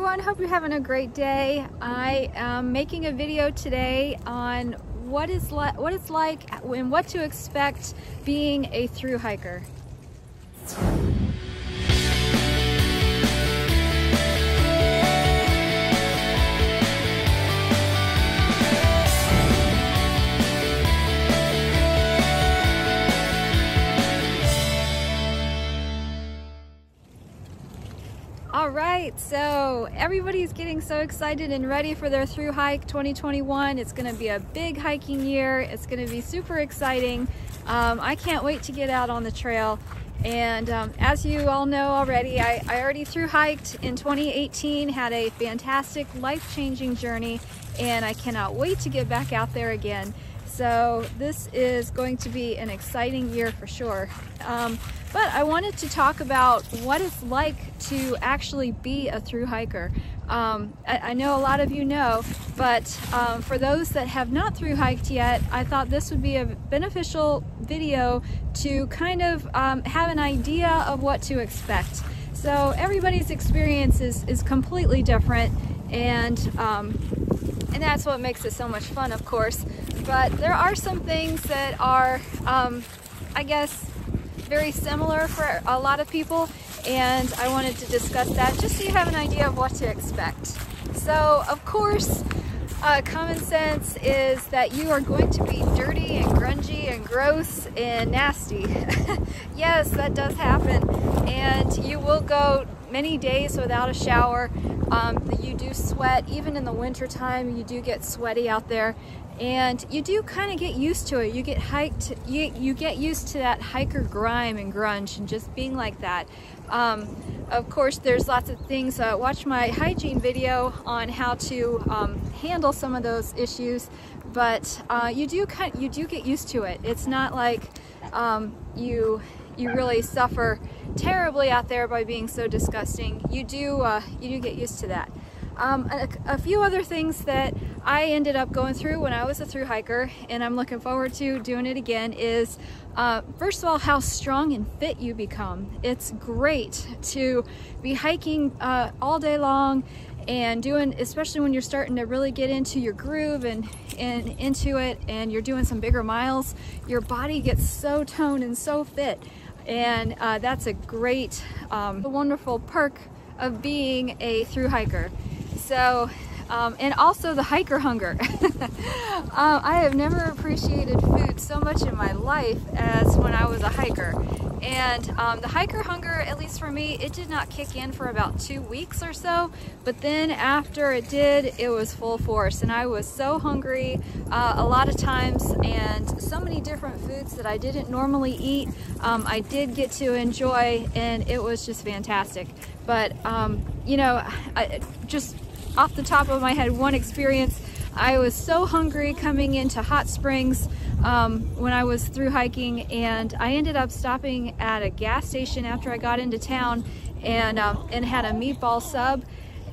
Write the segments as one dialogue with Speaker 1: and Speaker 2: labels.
Speaker 1: everyone, hope you're having a great day. I am making a video today on what it's like and what to expect being a thru hiker. All right, so everybody's getting so excited and ready for their thru hike 2021. It's going to be a big hiking year. It's going to be super exciting. I can't wait to get out on the trail. And as you all know already, I already thru hiked in 2018, had a fantastic life-changing journey, and I cannot wait to get back out there again. So this is going to be an exciting year for sure. But I wanted to talk about what it's like to actually be a thru hiker. I know a lot of you know, but for those that have not thru hiked yet, I thought this would be a beneficial video to kind of have an idea of what to expect. So everybody's experience is completely different, and that's what makes it so much fun, of course. But there are some things that are, I guess, very similar for a lot of people, and I wanted to discuss that just so you have an idea of what to expect. So, of course, common sense is that you are going to be dirty and grungy and gross and nasty. Yes, that does happen, and you will go many days without a shower. You do sweat, even in the winter time. You do get sweaty out there, and you do kind of get used to it. You get you get used to that hiker grime and grunge and just being like that. Of course, there's lots of things. Watch my hygiene video on how to handle some of those issues, but you do get used to it. It's not like you really suffer terribly out there by being so disgusting. You do get used to that. A few other things that I ended up going through when I was a thru hiker, and I'm looking forward to doing it again, is first of all, how strong and fit you become. It's great to be hiking all day long and doing, especially when you're starting to really get into your groove and into it, and you're doing some bigger miles, your body gets so toned and so fit. And that's a great, wonderful perk of being a thru hiker. So, and also the hiker hunger. I have never appreciated food so much in my life as when I was a hiker. And the hiker hunger, at least for me, it did not kick in for about 2 weeks or so, but then after it did, it was full force, and I was so hungry a lot of times, and so many different foods that I didn't normally eat, I did get to enjoy, and it was just fantastic. But you know, just off the top of my head, one experience, I was so hungry coming into Hot Springs when I was thru hiking, and I ended up stopping at a gas station after I got into town and had a meatball sub,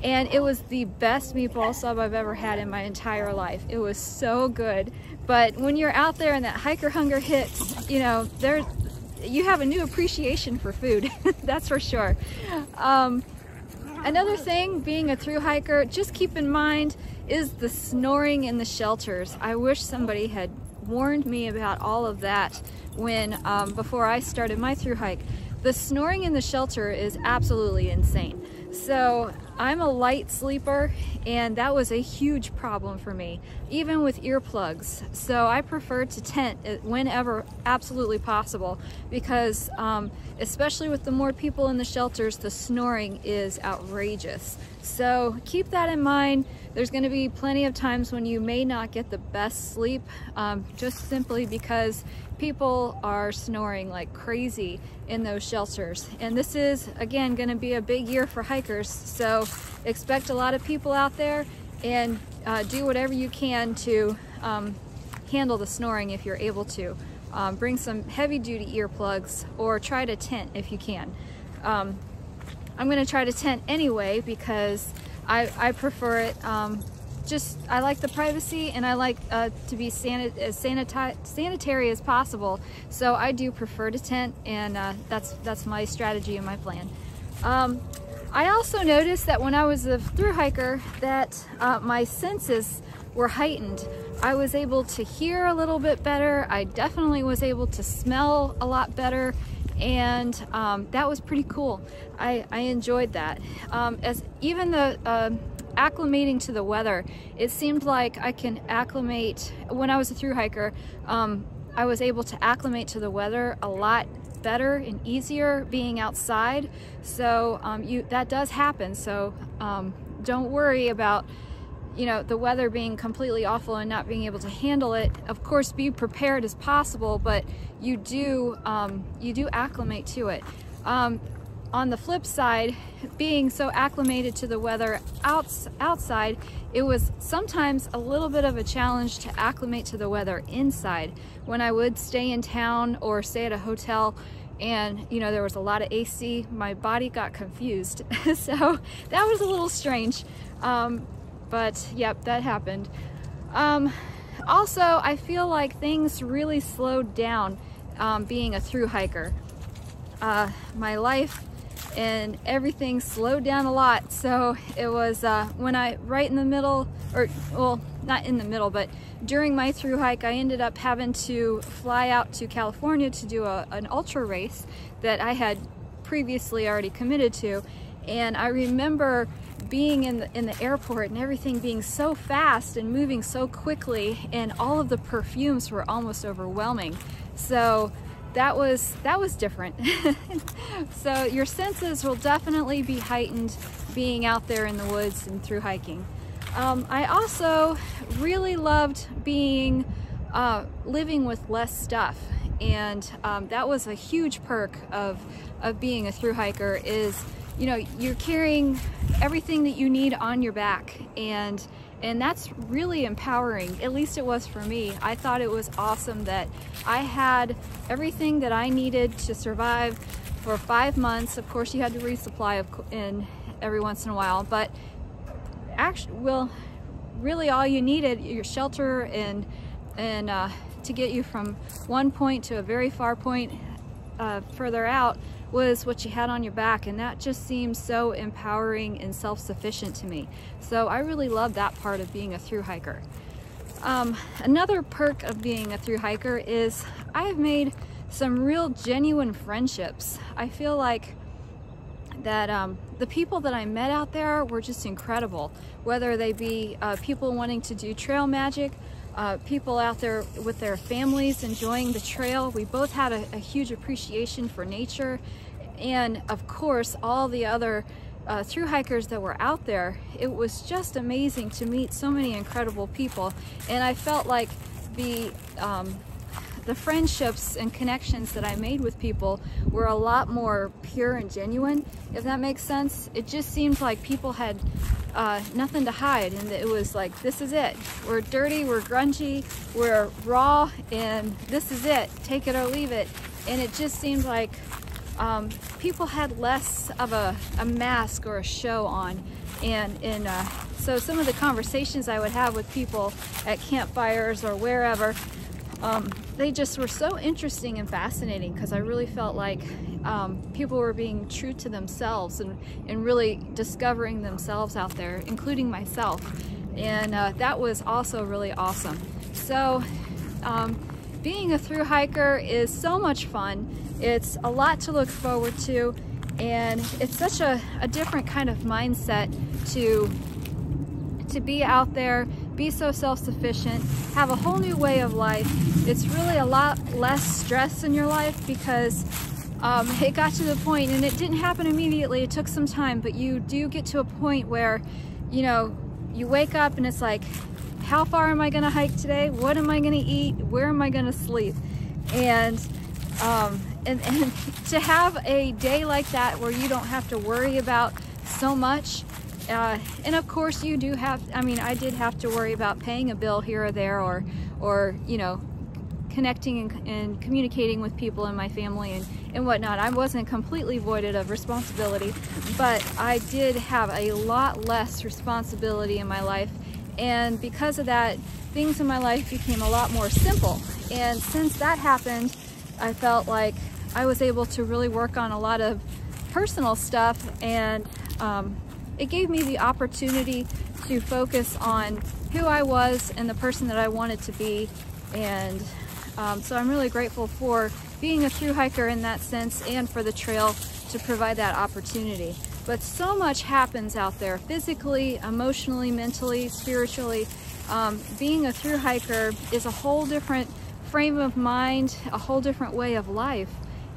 Speaker 1: and it was the best meatball sub I've ever had in my entire life. It was so good. But when you're out there and that hiker hunger hits, you know, you have a new appreciation for food. That's for sure. Another thing, being a thru hiker, just keep in mind, is the snoring in the shelters. I wish somebody had warned me about all of that when before I started my thru hike. The snoring in the shelter is absolutely insane. So I'm a light sleeper, and that was a huge problem for me, even with earplugs. So I prefer to tent whenever absolutely possible, because especially with the more people in the shelters, the snoring is outrageous. So keep that in mind. There's going to be plenty of times when you may not get the best sleep, just simply because people are snoring like crazy in those shelters. And this is, again, going to be a big year for hikers, so expect a lot of people out there, and do whatever you can to handle the snoring if you're able to. Bring some heavy-duty earplugs, or try to tent if you can. I'm going to try to tent anyway because I prefer it. I like the privacy, and I like to be as sanitary as possible. So I do prefer to tent, and that's my strategy and my plan. I also noticed that when I was a thru hiker that my senses were heightened. I was able to hear a little bit better. I definitely was able to smell a lot better, and that was pretty cool. I enjoyed that. As even the acclimating to the weather, it seemed like I can acclimate. When I was a thru hiker, I was able to acclimate to the weather a lot better and easier being outside. So that does happen. So don't worry about, you know, the weather being completely awful and not being able to handle it. Of course, be prepared as possible, but you do acclimate to it. On the flip side, being so acclimated to the weather outside, it was sometimes a little bit of a challenge to acclimate to the weather inside. When I would stay in town or stay at a hotel and, you know, there was a lot of AC, my body got confused. So that was a little strange. But yep, that happened. Also, I feel like things really slowed down being a thru hiker. My life and everything slowed down a lot. So it was when right in the middle, or well, not in the middle, but during my thru hike, I ended up having to fly out to California to do an ultra race that I had previously already committed to. And I remember being in the airport and everything being so fast and moving so quickly, and all of the perfumes were almost overwhelming. So that was different. So your senses will definitely be heightened being out there in the woods and thru hiking. I also really loved being living with less stuff, and that was a huge perk of being a thru hiker. Is, you know, you're carrying everything that you need on your back, and that's really empowering. At least it was for me. I thought it was awesome that I had everything that I needed to survive for 5 months. Of course, you had to resupply in every once in a while, but actually, well, really all you needed, your shelter and to get you from one point to a very far point further out, was what you had on your back, and that just seems so empowering and self-sufficient to me. So I really love that part of being a thru hiker. Another perk of being a thru hiker is I have made some real genuine friendships. I feel like that the people that I met out there were just incredible, whether they be people wanting to do trail magic, people out there with their families enjoying the trail. We both had a huge appreciation for nature, and of course all the other thru hikers that were out there. It was just amazing to meet so many incredible people, and I felt like the friendships and connections that I made with people were a lot more pure and genuine, if that makes sense. It just seemed like people had nothing to hide, and it was like, this is it. We're dirty, we're grungy, we're raw, and this is it. Take it or leave it. And it just seemed like people had less of a mask or a show on. And so some of the conversations I would have with people at campfires or wherever, they just were so interesting and fascinating, because I really felt like people were being true to themselves and really discovering themselves out there, including myself. And that was also really awesome. So being a thru hiker is so much fun. It's a lot to look forward to, and it's such a different kind of mindset to be out there, be so self-sufficient, have a whole new way of life. It's really a lot less stress in your life, because it got to the point, and it didn't happen immediately, it took some time, but you do get to a point where, you know, you wake up and it's like, how far am I gonna hike today? What am I gonna eat? Where am I gonna sleep? And to have a day like that where you don't have to worry about so much. And of course you do have, I mean, I did have to worry about paying a bill here or there, or you know, connecting and communicating with people in my family and whatnot. I wasn't completely voided of responsibility, but I did have a lot less responsibility in my life. And because of that, things in my life became a lot more simple. And since that happened, I felt like I was able to really work on a lot of personal stuff, and it gave me the opportunity to focus on who I was and the person that I wanted to be. And so I'm really grateful for being a thru hiker in that sense, and for the trail to provide that opportunity. But so much happens out there, physically, emotionally, mentally, spiritually. Being a thru hiker is a whole different frame of mind, a whole different way of life.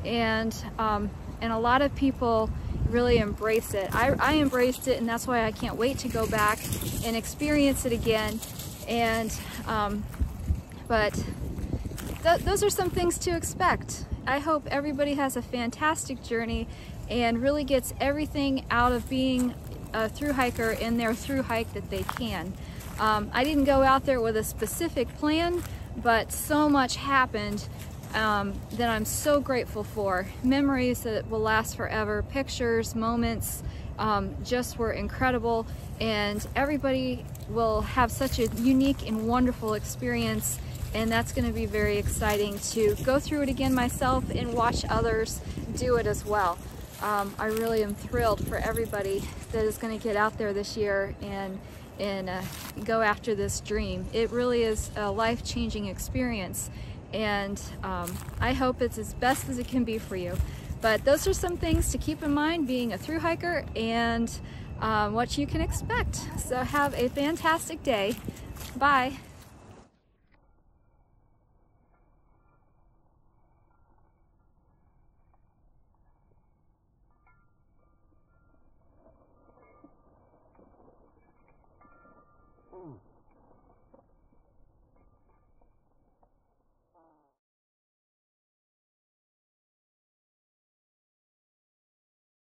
Speaker 1: And a lot of people really embrace it. I embraced it, and that's why I can't wait to go back and experience it again. And but those are some things to expect. I hope everybody has a fantastic journey and really gets everything out of being a thru hiker in their thru hike that they can. I didn't go out there with a specific plan, but so much happened that I'm so grateful for. Memories that will last forever, pictures, moments, just were incredible, and everybody will have such a unique and wonderful experience, and that's going to be very exciting to go through it again myself and watch others do it as well. I really am thrilled for everybody that is going to get out there this year and go after this dream. It really is a life-changing experience, and I hope it's as best as it can be for you. But those are some things to keep in mind being a thru hiker, and what you can expect. So have a fantastic day. Bye.